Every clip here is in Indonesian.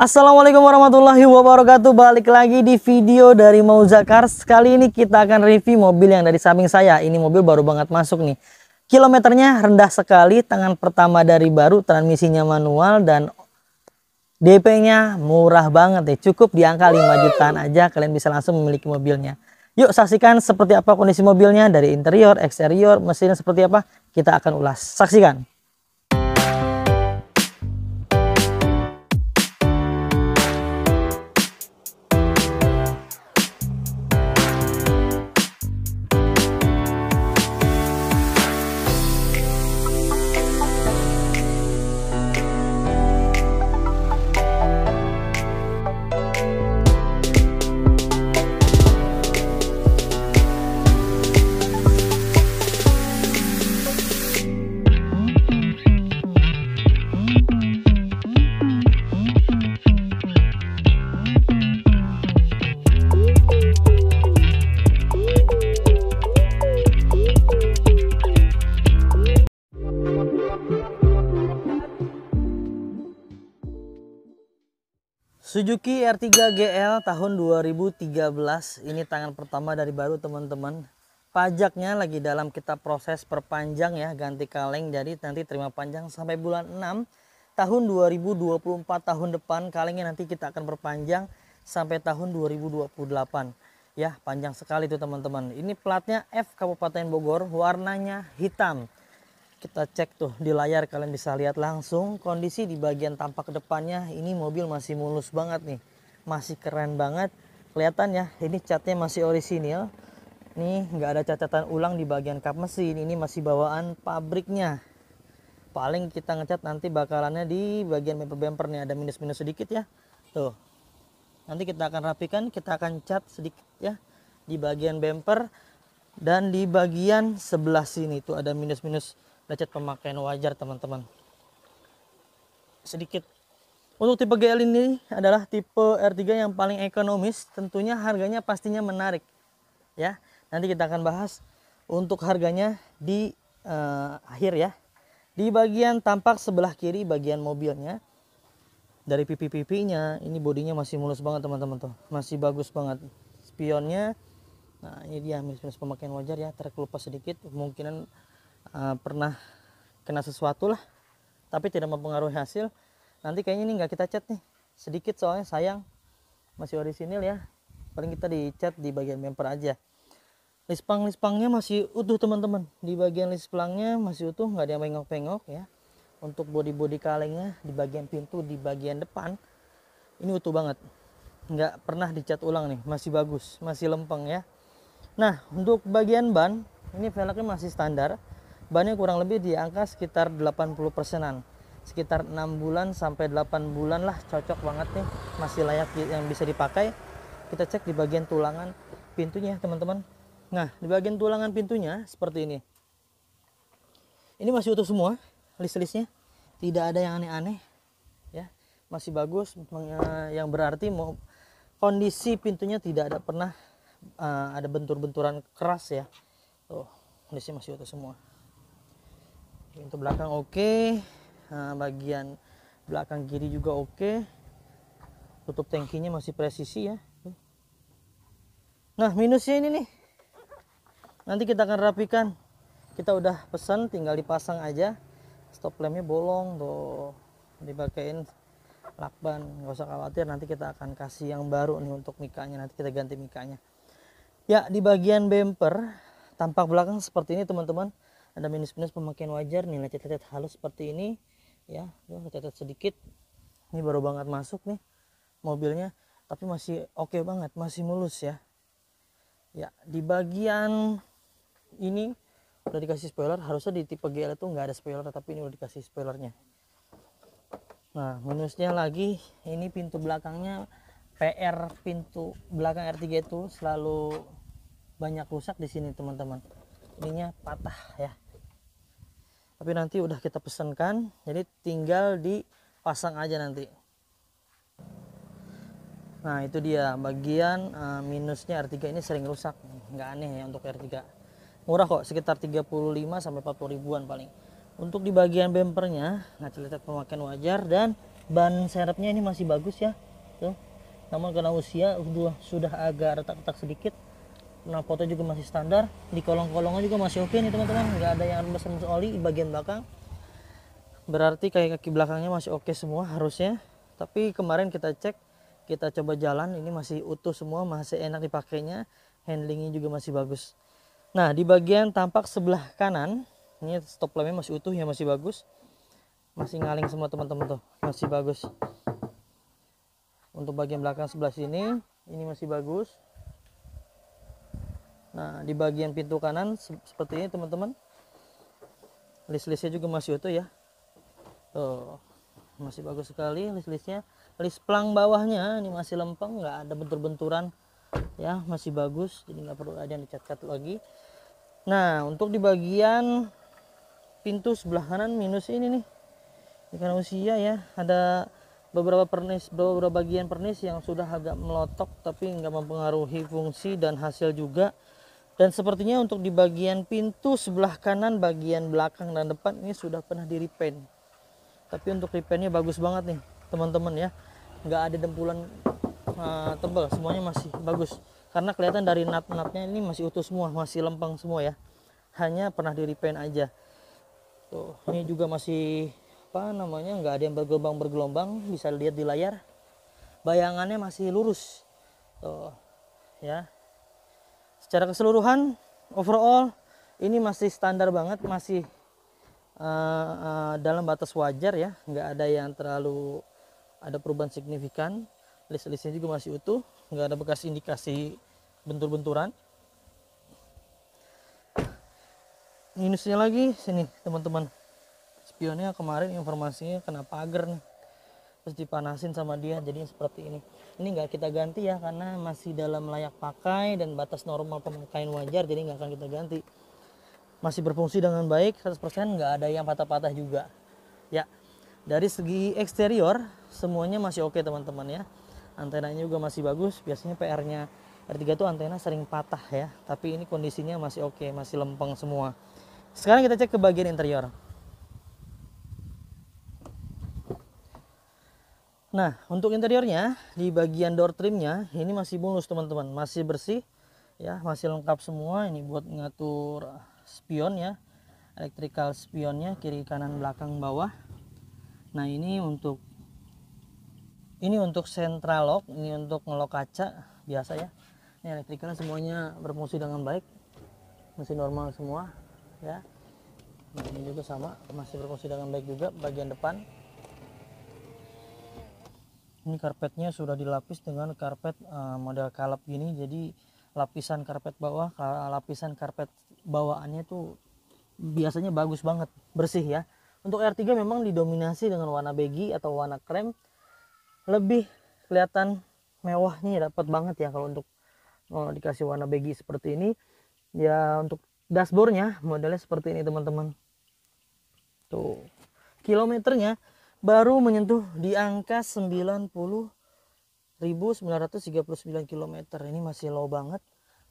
Assalamualaikum warahmatullahi wabarakatuh. Balik lagi di video dari Mauza Cars. Kali ini kita akan review mobil yang dari samping saya. Ini mobil baru banget masuk nih. Kilometernya rendah sekali, tangan pertama dari baru, transmisinya manual, dan DP-nya murah banget nih. Cukup di angka 5 jutaan aja kalian bisa langsung memiliki mobilnya. Yuk saksikan seperti apa kondisi mobilnya dari interior, eksterior, mesinnya seperti apa. Kita akan ulas. Saksikan. Suzuki R3 GL tahun 2013. Ini tangan pertama dari baru teman-teman. Pajaknya lagi dalam kita proses perpanjang ya, ganti kaleng, jadi nanti terima panjang sampai bulan 6 tahun 2024, tahun depan. Kalengnya nanti kita akan perpanjang sampai tahun 2028 ya, panjang sekali itu teman-teman. Ini platnya F Kabupaten Bogor, warnanya hitam. Kita cek tuh di layar, kalian bisa lihat langsung kondisi di bagian tampak depannya. Ini mobil masih mulus banget nih, masih keren banget kelihatan ya. Ini catnya masih orisinil, nih nggak ada catatan ulang di bagian kap mesin. Ini masih bawaan pabriknya. Paling kita ngecat nanti bakalannya di bagian bumper nih, ada minus-minus sedikit ya tuh. Nanti kita akan rapikan, kita akan cat sedikit ya di bagian bumper, dan di bagian sebelah sini tuh ada minus-minus lecet pemakaian wajar teman-teman sedikit. Untuk tipe GL ini adalah tipe R3 yang paling ekonomis, tentunya harganya pastinya menarik ya. Nanti kita akan bahas untuk harganya di akhir ya. Di bagian tampak sebelah kiri bagian mobilnya, dari pipi-pipinya ini bodinya masih mulus banget teman-teman tuh, masih bagus banget. Spionnya, nah ini dia minus-minus pemakaian wajar ya, terkelupas sedikit, kemungkinan pernah kena sesuatu lah, tapi tidak mempengaruhi hasil. Nanti kayaknya ini nggak kita cat nih, sedikit soalnya sayang, masih orisinil ya. Paling kita dicat di bagian bumper aja. Lispang-lispangnya masih utuh teman-teman, di bagian lispangnya masih utuh, nggak ada yang pengok-pengok ya. Untuk bodi-bodi kalengnya di bagian pintu di bagian depan ini utuh banget, nggak pernah dicat ulang nih, masih bagus, masih lempeng ya. Nah untuk bagian ban ini velgnya masih standar. Bannya kurang lebih di angka sekitar 80%-an, sekitar 6 bulan sampai 8 bulan lah, cocok banget nih, masih layak yang bisa dipakai. Kita cek di bagian tulangan pintunya teman-teman. Nah di bagian tulangan pintunya seperti ini masih utuh semua, list-listnya tidak ada yang aneh-aneh ya, masih bagus, yang berarti mau kondisi pintunya tidak ada pernah ada bentur-benturan keras ya. Tuh kondisi masih utuh semua. Pintu belakang oke. Nah, bagian belakang kiri juga oke. Tutup tangkinya masih presisi ya. Nah minusnya ini nih, nanti kita akan rapikan. Kita udah pesan, tinggal dipasang aja. Stop lampnya bolong tuh, dipakein lakban, nggak usah khawatir. Nanti kita akan kasih yang baru nih untuk mikanya, nanti kita ganti mikanya ya. Di bagian bumper tampak belakang seperti ini teman-teman, ada minus-minus pemakaian wajar nih, lecet-lecet halus seperti ini ya, lecet sedikit. Ini baru banget masuk nih mobilnya, tapi masih oke banget, masih mulus ya. Ya di bagian ini udah dikasih spoiler, harusnya di tipe GL itu nggak ada spoiler, tapi ini udah dikasih spoilernya. Nah minusnya lagi ini pintu belakangnya, PR pintu belakang R3 itu selalu banyak rusak di sini teman-teman, ininya patah ya. Tapi nanti udah kita pesankan, jadi tinggal dipasang aja nanti. Nah itu dia bagian minusnya R3 ini, sering rusak, nggak aneh ya untuk R3. Murah kok, sekitar 35 sampai 40 ribuan paling. Untuk di bagian bempernya, ngaci-lecet pemakaian wajar, dan ban serepnya ini masih bagus ya tuh, namun karena usia sudah agak retak-retak sedikit. Knalpotnya juga masih standar, di kolong-kolongnya juga masih oke nih teman-teman, nggak ada yang rembes-rembes oli di bagian belakang, berarti kayak kaki belakangnya masih oke semua harusnya. Tapi kemarin kita cek, kita coba jalan, ini masih utuh semua, masih enak dipakainya, handlingnya juga masih bagus. Nah di bagian tampak sebelah kanan ini stop lampnya masih utuh ya, masih bagus, masih ngaling semua teman-teman tuh, masih bagus. Untuk bagian belakang sebelah sini ini masih bagus. Nah di bagian pintu kanan seperti ini teman-teman, list-listnya juga masih utuh ya, tuh masih bagus sekali list-listnya. List plang bawahnya ini masih lempeng, nggak ada bentur-benturan ya, masih bagus, jadi nggak perlu ada yang dicat-cat lagi. Nah untuk di bagian pintu sebelah kanan minus ini nih, karena usia ya, ada beberapa bagian pernis yang sudah agak melotok, tapi nggak mempengaruhi fungsi dan hasil juga. Dan sepertinya untuk di bagian pintu sebelah kanan bagian belakang dan depan ini sudah pernah di repaint, tapi untuk repaintnya bagus banget nih teman-teman ya, nggak ada dempulan tebal, semuanya masih bagus karena kelihatan dari nut-nutnya ini masih utuh semua, masih lempeng semua ya, hanya pernah di repaint aja. Tuh ini juga masih apa namanya, nggak ada yang bergelombang-bergelombang, bisa lihat di layar bayangannya masih lurus tuh ya. Secara keseluruhan overall ini masih standar banget, masih dalam batas wajar ya, nggak ada yang terlalu ada perubahan signifikan. List-listnya juga masih utuh, nggak ada bekas indikasi bentur-benturan. Minusnya lagi sini teman-teman, spionnya kemarin informasinya kena pagar nih, terus dipanasin sama dia jadi seperti ini. Ini nggak kita ganti ya karena masih dalam layak pakai dan batas normal pemakaian wajar, jadi nggak akan kita ganti. Masih berfungsi dengan baik 100%, nggak ada yang patah-patah juga ya. Dari segi eksterior semuanya masih oke teman-teman ya, antenanya juga masih bagus. Biasanya PR-nya R3 tuh antena sering patah ya, tapi ini kondisinya masih oke, masih lempeng semua. Sekarang kita cek ke bagian interior. Nah untuk interiornya di bagian door trimnya ini masih mulus teman-teman, masih bersih ya, masih lengkap semua. Ini buat ngatur spion ya, electrical spionnya kiri kanan belakang bawah. Nah ini untuk central lock, ini untuk ngelok kaca biasa ya. Ini electricalnya semuanya berfungsi dengan baik, masih normal semua ya. Nah ini juga sama, masih berfungsi dengan baik juga bagian depan. Ini karpetnya sudah dilapis dengan karpet model kalap gini, jadi lapisan karpet bawah, lapisan karpet bawaannya tuh biasanya bagus banget, bersih ya. Untuk R3 memang didominasi dengan warna beige atau warna krem, lebih kelihatan mewahnya dapat banget ya kalau untuk dikasih warna beige seperti ini ya. Untuk dashboardnya modelnya seperti ini teman-teman, tuh kilometernya baru menyentuh di angka 90.939 km. Ini masih low banget.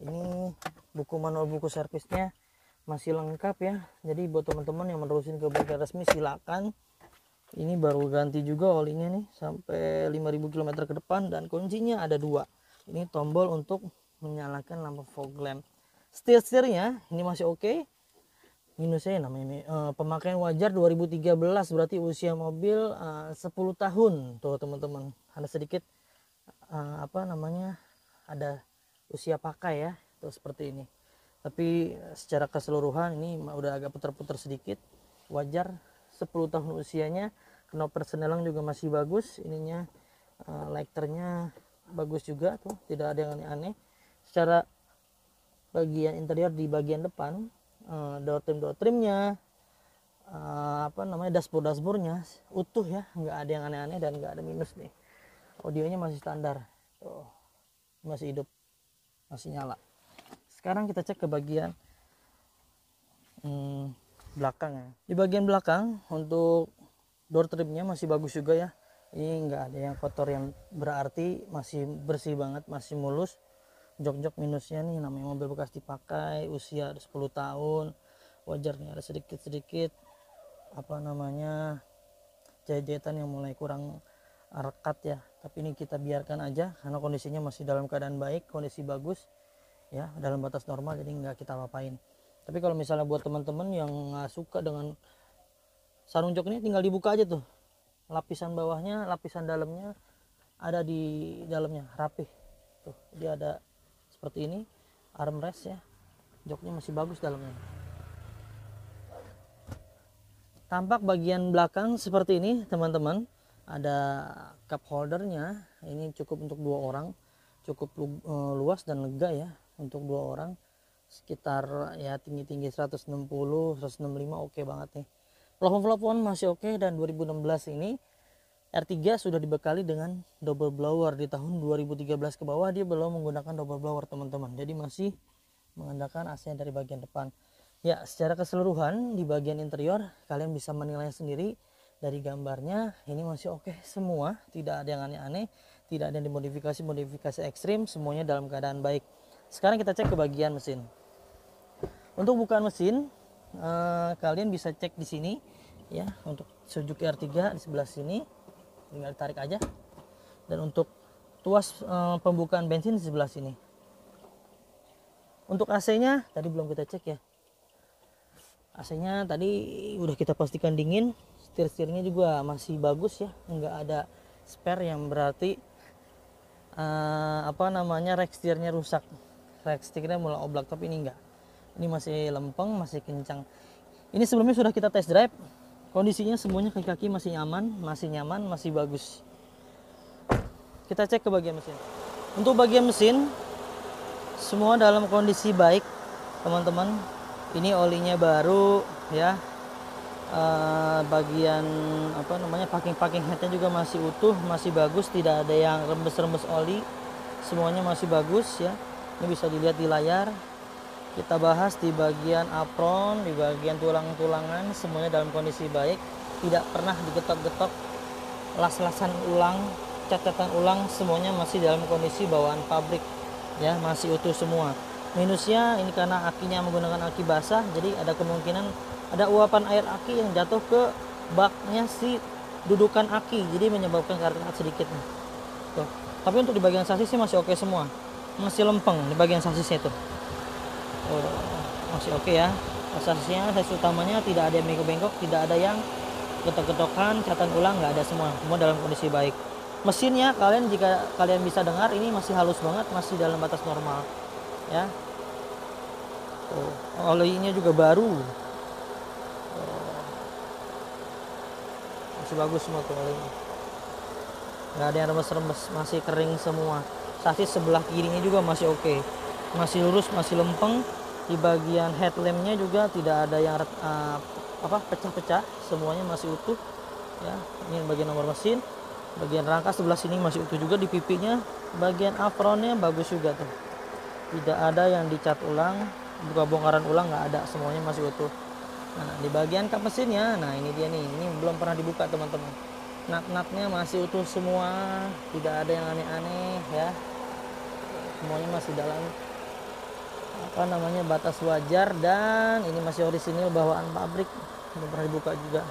Ini buku manual, buku servisnya masih lengkap ya, jadi buat teman-teman yang menerusin ke bengkel resmi silakan. Ini baru ganti juga olinya nih sampai 5.000 km ke depan, dan kuncinya ada dua. Ini tombol untuk menyalakan lampu fog lamp. Setirnya ini masih oke. Minusnya namanya pemakaian wajar 2013, berarti usia mobil 10 tahun tuh teman-teman. Ada sedikit apa namanya, ada usia pakai ya tuh seperti ini. Tapi secara keseluruhan ini udah agak putar-putar sedikit, wajar 10 tahun usianya. Knop persenelang juga masih bagus, ininya lighternya bagus juga tuh, tidak ada yang aneh-aneh. Secara bagian interior di bagian depan, door trimnya apa namanya, dashboardnya utuh ya, nggak ada yang aneh-aneh dan nggak ada minus nih. Audionya masih standar tuh, masih hidup, masih nyala. Sekarang kita cek ke bagian belakang ya. Di bagian belakang untuk door trimnya masih bagus juga ya, ini nggak ada yang kotor yang berarti, masih bersih banget, masih mulus. Jok-jok minusnya nih, namanya mobil bekas dipakai, usia 10 tahun, wajarnya ada sedikit-sedikit apa namanya, jahit-jahitan yang mulai kurang rekat ya, tapi ini kita biarkan aja karena kondisinya masih dalam keadaan baik, kondisi bagus ya, dalam batas normal, jadi nggak kita apa-apain. Tapi kalau misalnya buat teman-teman yang nggak suka dengan sarung jok ini, tinggal dibuka aja tuh, lapisan bawahnya, lapisan dalamnya ada di dalamnya rapih tuh, dia ada seperti ini, armrest ya, joknya masih bagus dalamnya. Tampak bagian belakang seperti ini teman-teman, ada cup holdernya, ini cukup untuk 2 orang, cukup luas dan lega ya untuk 2 orang, sekitar ya tinggi-tinggi 160 165 oke banget nih. Plafon masih oke, dan 2016 ini R3 sudah dibekali dengan double blower. Di tahun 2013 ke bawah dia belum menggunakan double blower teman-teman, jadi masih mengandalkan AC dari bagian depan. Ya, secara keseluruhan di bagian interior kalian bisa menilai sendiri dari gambarnya, ini masih oke semua, tidak ada yang aneh-aneh, tidak ada yang dimodifikasi ekstrim, semuanya dalam keadaan baik. Sekarang kita cek ke bagian mesin. Untuk bukaan mesin, kalian bisa cek di sini ya, untuk Suzuki R3 di sebelah sini, tinggal ditarik aja. Dan untuk tuas pembukaan bensin di sebelah sini. Untuk AC-nya tadi belum kita cek ya. AC-nya tadi udah kita pastikan dingin, setir-setirnya juga masih bagus ya, nggak ada spare yang berarti rek setirnya rusak, rek setirnya mulai oblak, tapi ini enggak, ini masih lempeng, masih kencang. Ini sebelumnya sudah kita test drive, kondisinya semuanya kaki-kaki masih nyaman, masih bagus. Kita cek ke bagian mesin. Untuk bagian mesin semua dalam kondisi baik teman-teman. Ini olinya baru ya, bagian packing headnya juga masih utuh, masih bagus, tidak ada yang rembes oli, semuanya masih bagus ya. Ini bisa dilihat di layar. Kita bahas di bagian apron, di bagian tulang-tulangan, semuanya dalam kondisi baik, tidak pernah digetok-getok, las-lasan ulang, catatan ulang, semuanya masih dalam kondisi bawaan pabrik ya, masih utuh semua. Minusnya ini karena akinya menggunakan aki basah, jadi ada kemungkinan ada uapan air aki yang jatuh ke baknya si dudukan aki, jadi menyebabkan karat-karat sedikit tuh. Tapi untuk di bagian sasis sih masih oke semua, masih lempeng di bagian sasisnya tuh. Masih oke ya. Sasisnya, sasis utamanya tidak ada yang bengkok-bengkok, tidak ada yang getok-getokan, catatan ulang, nggak ada, semua dalam kondisi baik. Mesinnya jika kalian bisa dengar, ini masih halus banget, masih dalam batas normal ya. Olinya juga baru, masih bagus semua tuh olinya, nggak ada yang remes-remes, masih kering semua. Sasis sebelah kirinya juga masih oke, masih lurus, masih lempeng. Di bagian headlampnya juga tidak ada yang pecah-pecah, semuanya masih utuh ya. Ini bagian nomor mesin, bagian rangka sebelah sini masih utuh juga, di pipinya, bagian apronnya bagus juga tuh, tidak ada yang dicat ulang, buka bongkaran ulang, nggak ada, semuanya masih utuh. Nah, di bagian kap mesinnya, nah ini dia nih, ini belum pernah dibuka teman-teman. Nut-nutnya masih utuh semua, tidak ada yang aneh-aneh ya, semuanya masih dalam batas wajar, dan ini masih orisinil bawaan pabrik, belum pernah dibuka juga.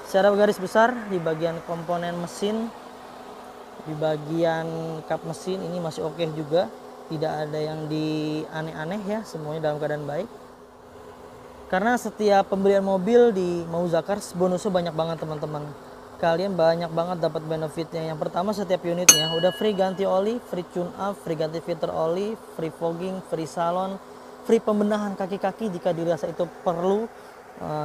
Secara garis besar di bagian komponen mesin, di bagian kap mesin ini masih oke juga, tidak ada yang aneh-aneh ya, semuanya dalam keadaan baik. Karena setiap pembelian mobil di Mauzakars bonusnya banyak banget teman-teman. Kalian banyak banget dapat benefitnya. Yang pertama, setiap unitnya udah free ganti oli, free tune up, free ganti filter oli, free fogging, free salon, free pembenahan kaki-kaki jika dirasa itu perlu.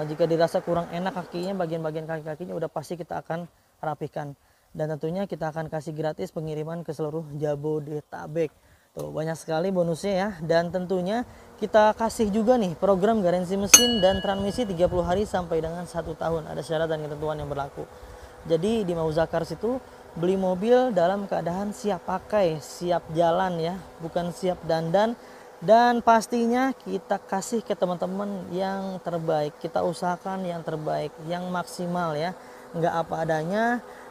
Jika dirasa kurang enak kakinya, bagian-bagian kaki-kakinya udah pasti kita akan rapihkan. Dan tentunya kita akan kasih gratis pengiriman ke seluruh Jabodetabek. Tuh, banyak sekali bonusnya ya. Dan tentunya kita kasih juga nih program garansi mesin dan transmisi 30 hari sampai dengan 1 tahun. Ada syarat dan ketentuan yang berlaku. Jadi di Mauzakars itu beli mobil dalam keadaan siap pakai, siap jalan ya, bukan siap dandan. Dan pastinya kita kasih ke teman-teman yang terbaik, kita usahakan yang terbaik, yang maksimal ya, nggak apa adanya,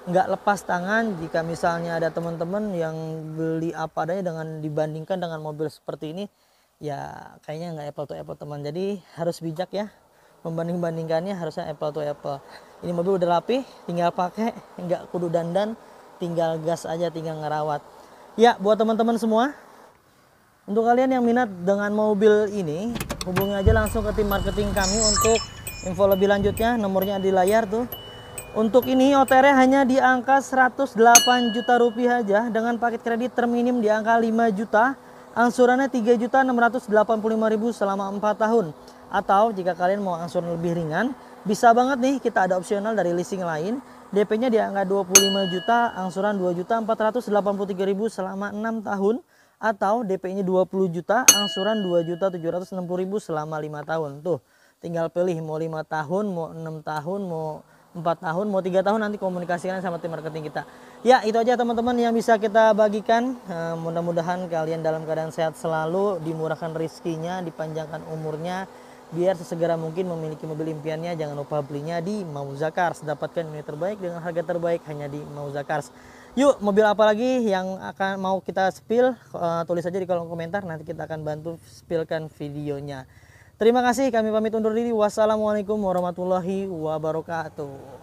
nggak lepas tangan. Jika misalnya ada teman-teman yang beli apa adanya dengan dibandingkan dengan mobil seperti ini, ya kayaknya nggak apple to apple teman. Jadi harus bijak ya membanding-bandingkannya harusnya apple to apple. Ini mobil udah rapi, tinggal pakai, nggak kudu dandan, tinggal gas aja, tinggal ngerawat. Ya, buat teman-teman semua, untuk kalian yang minat dengan mobil ini, hubungi aja langsung ke tim marketing kami untuk info lebih lanjutnya. Nomornya di layar tuh. Untuk ini OTR hanya di angka 108 juta rupiah aja dengan paket kredit terminim di angka 5 juta. Angsurannya 3.685.000 selama 4 tahun. Atau jika kalian mau angsuran lebih ringan, bisa banget nih, kita ada opsional dari leasing lain. DP-nya di angka 25 juta, angsuran 2.483.000 selama 6 tahun. Atau DP-nya 20 juta, angsuran 2.760.000 selama 5 tahun. Tuh, tinggal pilih mau 5 tahun, mau 6 tahun, mau 4 tahun, mau 3 tahun, nanti komunikasikan sama tim marketing kita. Ya, itu aja teman-teman yang bisa kita bagikan. Mudah-mudahan kalian dalam keadaan sehat selalu, dimurahkan rezekinya, dipanjangkan umurnya, biar sesegera mungkin memiliki mobil impiannya. Jangan lupa belinya di Mauza Cars. Dapatkan unit terbaik dengan harga terbaik hanya di Mauza Cars. Yuk, mobil apa lagi yang akan mau kita spill? Tulis aja di kolom komentar, nanti kita akan bantu spillkan videonya. Terima kasih, kami pamit undur diri. Wassalamualaikum warahmatullahi wabarakatuh.